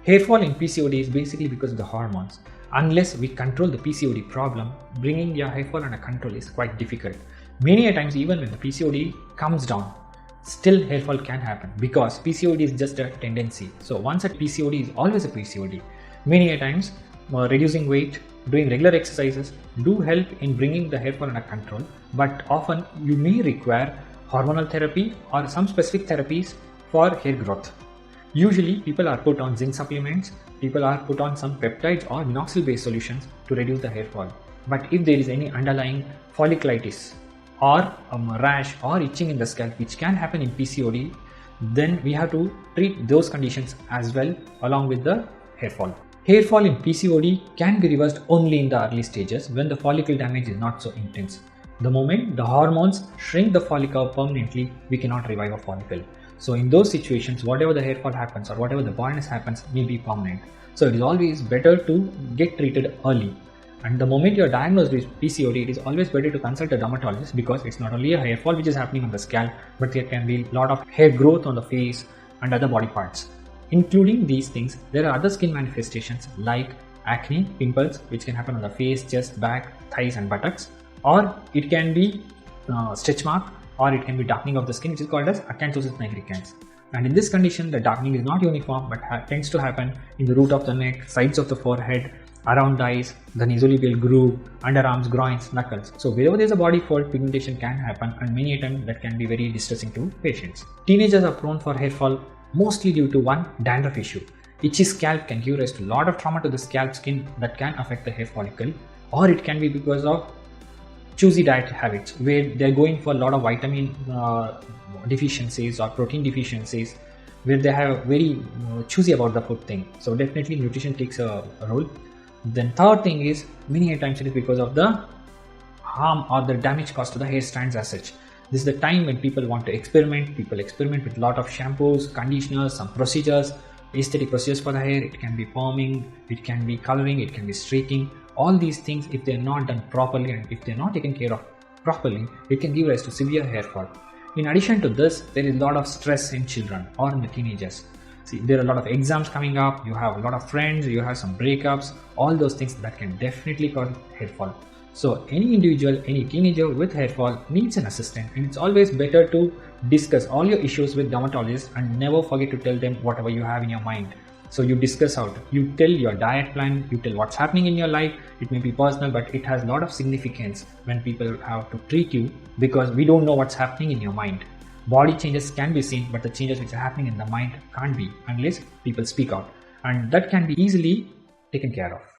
Hair fall in PCOD is basically because of the hormones. Unless we control the PCOD problem, bringing your hair fall under control is quite difficult. Many a times, even when the PCOD comes down, still hair fall can happen because PCOD is just a tendency. So once a PCOD is always a PCOD. Many a times, reducing weight, doing regular exercises do help in bringing the hair fall under control, but often you may require hormonal therapy or some specific therapies for hair growth. Usually people are put on zinc supplements, people are put on some peptides or minoxidil based solutions to reduce the hair fall. But if there is any underlying folliculitis or rash or itching in the scalp which can happen in PCOD, then we have to treat those conditions as well along with the hair fall. Hair fall in PCOD can be reversed only in the early stages when the follicle damage is not so intense. The moment the hormones shrink the follicle permanently, we cannot revive a follicle. So in those situations, whatever the hair fall happens or whatever the baldness happens may be permanent. So it is always better to get treated early. And the moment you are diagnosed with PCOD, it is always better to consult a dermatologist because it's not only a hair fall which is happening on the scalp, but there can be a lot of hair growth on the face and other body parts. Including these things, there are other skin manifestations like acne, pimples, which can happen on the face, chest, back, thighs and buttocks, or it can be stretch mark, or it can be darkening of the skin, which is called as acanthosis nigricans. And in this condition, the darkening is not uniform but tends to happen in the root of the neck, sides of the forehead, around the eyes, the nasolabial groove, underarms, groins, knuckles. So wherever there is a body fold, pigmentation can happen, and many a time that can be very distressing to patients. Teenagers are prone for hair fall mostly due to one, dandruff issue. Itchy scalp can give rise to a lot of trauma to the scalp skin that can affect the hair follicle, or it can be because of choosy diet habits where they're going for a lot of vitamin deficiencies or protein deficiencies, where they have very choosy about the food thing. So definitely nutrition takes a role. Then third thing is, many a times it is because of the harm or the damage caused to the hair strands as such. This is the time when people want to experiment. People experiment with a lot of shampoos, conditioners, some procedures, aesthetic procedures for the hair. It can be perming, it can be coloring, it can be streaking. All these things, if they are not done properly and if they are not taken care of properly, it can give rise to severe hair fall. In addition to this, there is a lot of stress in children or in the teenagers. See, there are a lot of exams coming up, you have a lot of friends, you have some breakups, all those things that can definitely cause hair fall. So any individual, any teenager with hair fall needs an assistant, and it's always better to discuss all your issues with dermatologists and never forget to tell them whatever you have in your mind. So you discuss out, you tell your diet plan, you tell what's happening in your life. It may be personal, but it has a lot of significance when people have to treat you, because we don't know what's happening in your mind. Body changes can be seen, but the changes which are happening in the mind can't be unless people speak out, and that can be easily taken care of.